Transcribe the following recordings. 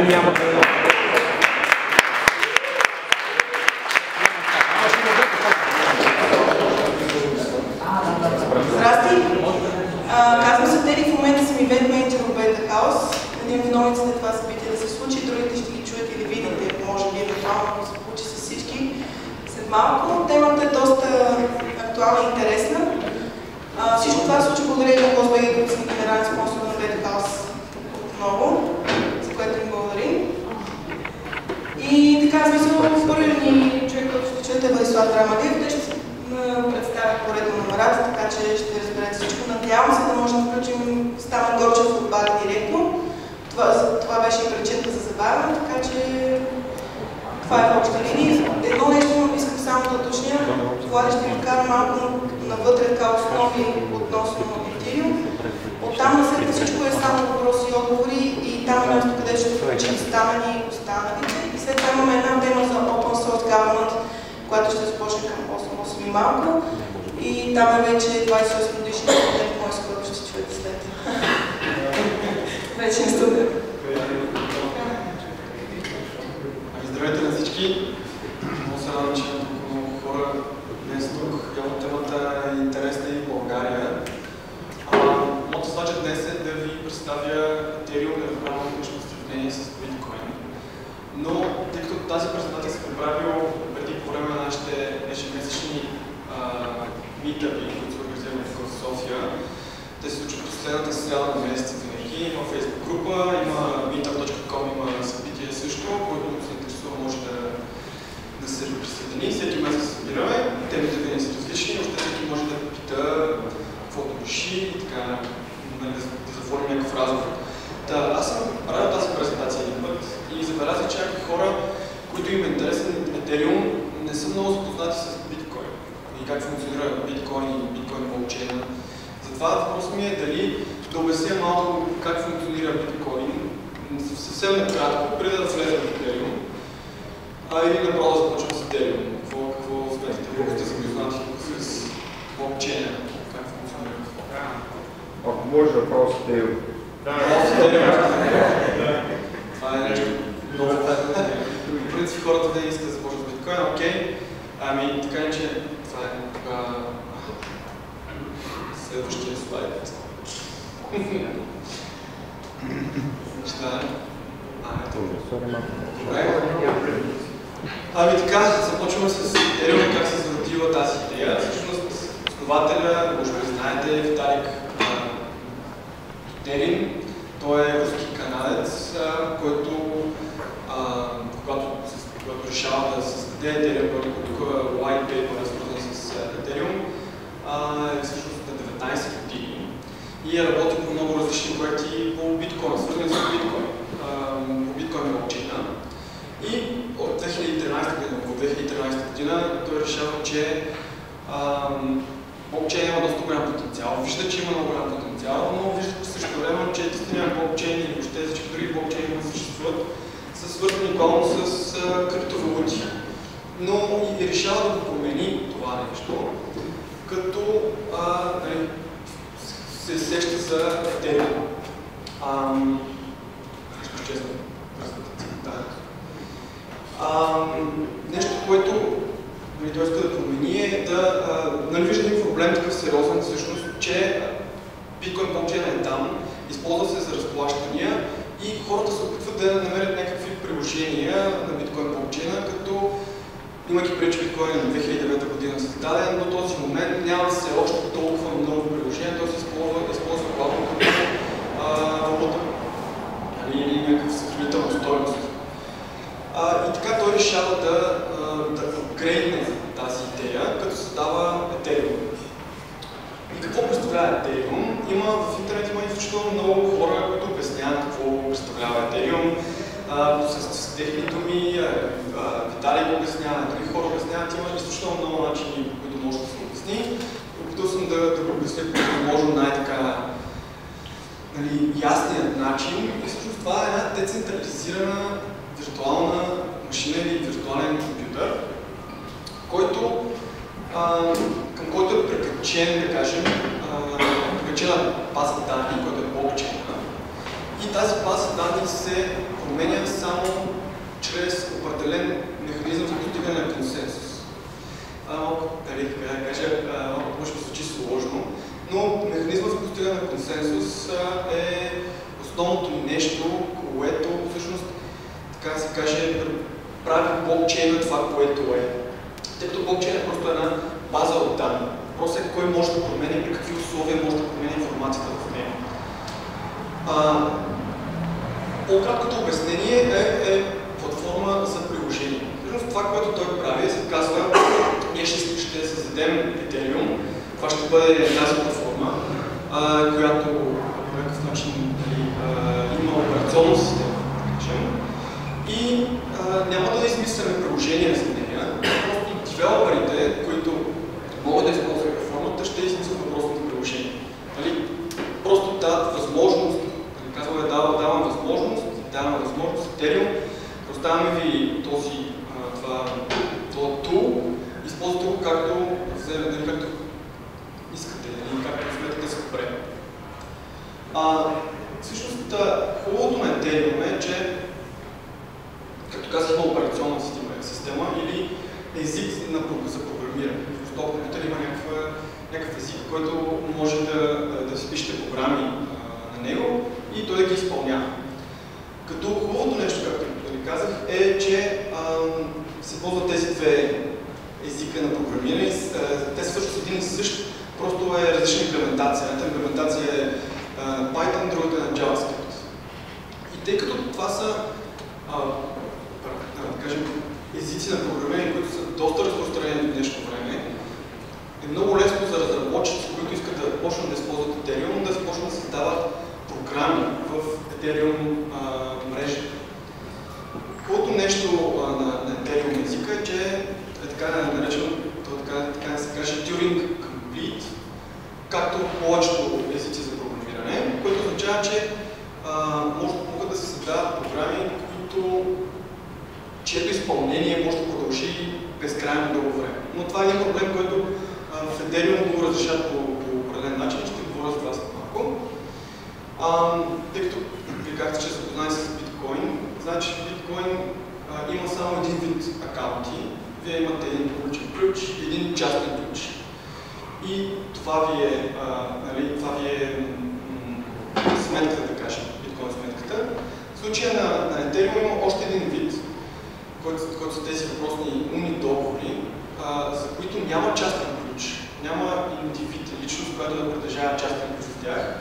няма да... Здрасти! Казвам се Тери, в момента съм ивент менеджер в Beta House. Надявам новиците това събитие да се случи, другите ще ги чуете или видите, може би евентуално да се получи с всички след малко. Темата е доста актуална и интересна. Всичко това се случи благодарение на Postbag, които са генерален спонсор на Beta House отново, за което им благодарим. И така, смисъл, първият ни човек, който ще чуете е Владислав Драмадиев. Те ще представят поредно номерата, така че ще разберете всичко. Надявам се да можем да включим Стамен Горчев от Бага директно. Това беше и причината за забавяне, така че това е в обща линия. Едно нещо искам само да уточня. Влади ще ви вкара малко навътре така основи относно Ethereum. Оттам насетне всичко е само въпроси и отговори и там е място, където ще включим Стамен и останалите. И след това имаме една тема за Open Source Government, която ще започне към 8 и малко. И там е вече 28 годишни студент, мой скоро ще чуете след. Вече е студент. Здравейте на всички! Много се радвам, че има много хора днес тук. Явно темата е интересна и в България. Моята задача днес е да ви представя Ethereum на правилно точно сравнение с Bitcoin. Но, тъй като тази презентация съм направил преди по време на нашите ежемесечни митъпи, които са организирани в София, те се случват последната сряда на месеца винаги. Има Facebook група, има meetup.com, има събитие също, който се интересува, може да се присъедини. Всеки месец се събираме, темите винаги са различни, още всеки може да пита каквото реши и така да затворим някакъв разговор. Аз съм правил тази презентация един път и забелязах, че някакви хора, които им е интересен Ethereum, не са много запознати с биткоин и как функционира биткоин и биткоин блокчейна. Затова въпросът ми е дали да обясня малко как функционира биткоин, съвсем накратко, преди да влезем в Ethereum, или направо да започвам с Ethereum. Какво сметите? Колко сте запознати тук с блокчейна? Как функционира? Ако може да право с Ethereum. Това е нещо много важно. В принцип хората да искат да започнат с биткоин, окей. Ами, така че това е следващия слайд. Неща. Добре. Ами така, започваме с Ethereum, как се зародила тази идея. Всъщност, основателя, може би знаете, Виталик Бутерин. Той е руски канадец, който когато решава да създаде Ethereum, който публикува white paper, свързан с Ethereum, всъщност на 19 години и е работил по много различни проекти по биткоин, свързани с биткоин, по биткоин блокчейна. И от 2013 година той решава, че блокчейн има доста голям потенциал. Вижда, че има много голям потенциал, но вижда също време, че единственият блокчейн или въобще всички други блокчейни, които съществуват, са свързани главно с криптовалути. Но и решава да го промени това нещо, като се сеща за Ethereum. Честно, нещо, което той иска да промени е да вижда един проблем такъв сериозен всъщност, че биткоин блокчейна е там, използва се за разплащания и хората се опитват да намерят някакви приложения на биткоин блокчейна, като имайки преди, че биткоин на 2009 година създаден, до този момент няма все още толкова много приложения, той се използва главно като валута или някаква съхранителна стойност. И така той решава да апгрейдне тази идея, като създава Ethereum. И какво представлява Ethereum? В интернет има изключително много хора, които обясняват какво представлява Ethereum. С техни думи, Виталий го обяснява, други хора обясняват, има изключително много начини, по които може да се обясни. Опитал съм да го обясня по възможно най-така ясният начин. И всъщност това е една децентрализирана виртуална машина или виртуален компютър, към който е прикачен, да кажем, прикачена база данни, който е блокчейна. и тази база данни се променя само чрез определен механизъм за постигане на консенсус. Малко, може да звучи сложно, но механизмът за постигане на консенсус е основното нещо, което всъщност, така да се каже, прави блокчейна това, което е. Тъй като блокчейн е просто една база от данни. Въпросът е кой може да променя и при какви условия може да променя информацията в нея. По-краткото обяснение е платформа за приложение. Всъщност това, което той прави, се казва, ние ще създадем Ethereum. Това ще бъде тази платформа, която по някакъв начин има операционна система, и няма да измисляме приложения за нея, просто девелоперите, които могат да използват платформата, ще измислят въпросното приложение. Просто дават възможност, казваме давам възможност Ethereum, оставяме ви този tool, използвате го както искате, както сметате се добре. Всъщност, хубавото на Ethereum е, че, както казах, има операционна система или език за програмиране. В този компютър има някакъв език, който може да си пишете програми на него и той да ги изпълнява. Като хубавото нещо, както ви казах, е, че се ползват тези две езика на програмиране. Те са всъщност един и същ, просто е различна имплементация. Едната имплементация е Python, другата е на JavaScript. И тъй като това са езици на програмиране, които са доста разпространени в днешно време, е много лесно за разработчици, които искат да почнат да използват Ethereum, да започнат да създават програми в Ethereum мрежа. Хубавото нещо на Ethereum езика е, че е така наречено, така да се каже, Turing Complete, както повечето езици за програмиране, което означава, че могат да се създават програми, чието изпълнение може да продължи безкрайно дълго време. Но това е един проблем, който в Ethereum го разрешат по определен начин, ще говоря за това след малко. Тъй като вие казахте, че се запознали с биткоин, значи биткоин има само един вид акаунти. Вие имате един публичен ключ и един частен ключ. И това ви е сметката, да кажем, биткоин сметката. В случая на Ethereum има още един вид, който са тези въпросни умни договори, за които няма частен ключ, няма индивид, личност, която да притежава частен ключ в тях.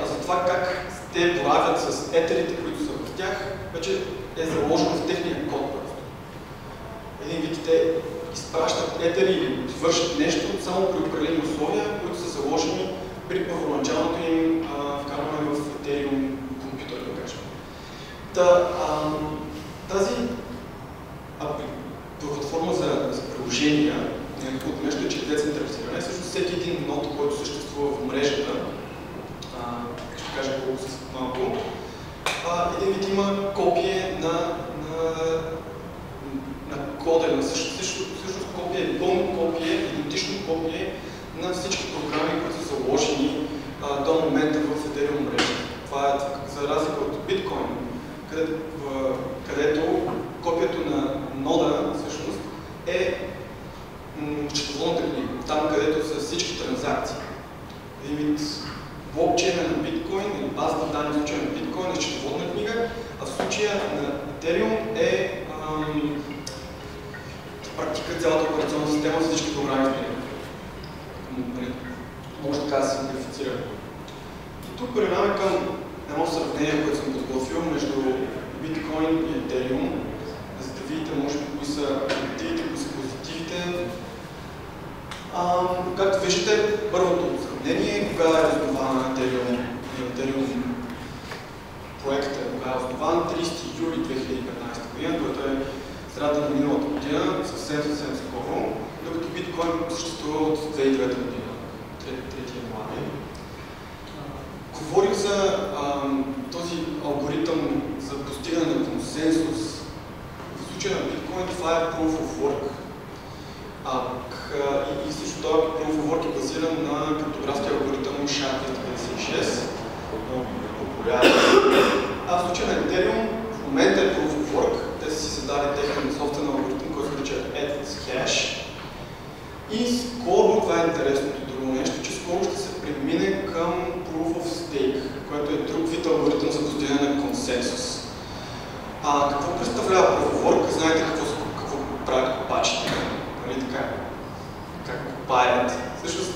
За това как те боравят с етерите, които са в тях, вече е заложено в техния код просто. Един вид те изпращат етери или вършат нещо само при определени условия, които са заложени при първоначалното им вкарване в Ethereum компютър, да кажем. Тази платформа за приложения, някакво нещо е, че е децентрализиране. Всъщност всеки един нод, който съществува в мрежата, ще кажа колко с малко, един вид има копие на кода, всъщност копие, пълно копие, идентично копие на всички програми, които са заложени до момента в Ethereum мрежата. Това е за разлика от биткоин, където копието на нода всъщност е счетоводната книга, там където са всички транзакции. Един вид блокчейна на биткоин или базата данни в случая на биткоин е счетоводна книга, а в случая на Ethereum е в практика цялата операционна система за всички програми в нея. Може така да се симплифицира. И тук преминаваме към едно сравнение, което съм подготвил между биткоин и Ethereum, за да видите, може би, кои са негативите, кои са позитивите. Както виждате, първото сравнение, кога е основана Ethereum проекта, кога е основан 30 юли 2015 година, което е средата на миналата година, съвсем скоро, докато биткоин съществува от 2009 година, 3 януари. Говорих за този алгоритъм за постигане на консенсус. В случая на биткоин това е Proof of Work. И също този Proof of Work е базиран на криптографския алгоритъм SHA-256, много популярен. подобряват. А в случая на Ethereum в момента е Proof of Work. Те са си създали техен собствен алгоритъм, който се нарича ETH. И скоро, това е интересното друго нещо, че скоро ще се премине към Proof of Stake, което е друг вид алгоритъм за постигане на консенсус. Какво представлява Proof of Work? Знаете какво правят копачите, нали така? Как копаят. Всъщност,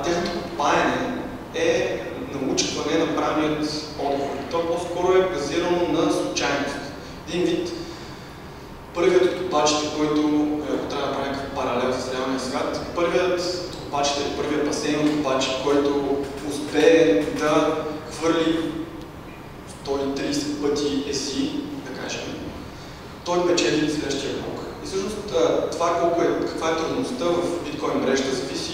тяхното копаене е научване на правилният отговор. То по-скоро е базирано на случайност. Един вид, първият от копачите, който, ако трябва да правим някакъв паралел с реалния свят, първият от копачите, първият басейн от копачи, който успее да хвърли 130 пъти еси, да кажем, той печели следващия блок. И всъщност това каква е трудността в биткоин мрежата зависи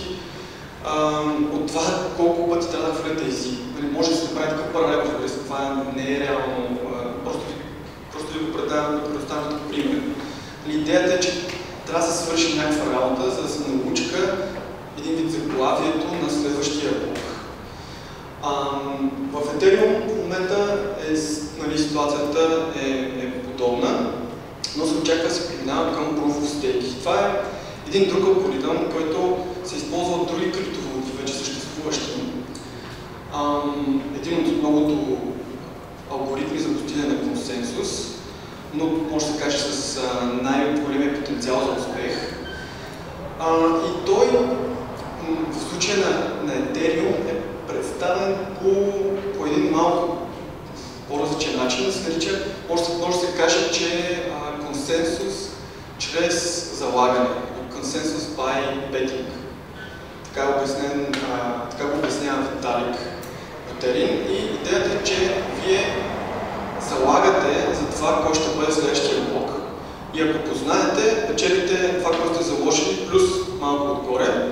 от това колко пъти трябва да хвърляте еси. Може да се направи такъв паралел, разбира се, това не е реално, просто ви го предоставям като пример. Идеята е, че трябва да се свърши някаква работа, за да се научка един вид заглавието на следващия блок. В Ethereum в момента ситуацията е подобна, но се очаква да се преминава към Proof of Stake. Това е един друг алгоритъм, който се използва от други криптовалути, вече съществуващи. Един от многото алгоритми за постигане на консенсус, но може да се каже с най-големия потенциал за успех. И той в случая на Ethereum е представен по един малко по-различен начин. Да се нарича, може да се каже, че консенсус чрез залагане, консенсус by betting. Така го обяснява Виталик Бутерин. И идеята е, че вие залагате за това, кой ще бъде следващия блок. И ако познаете, печелите това, което сте заложили, плюс малко отгоре.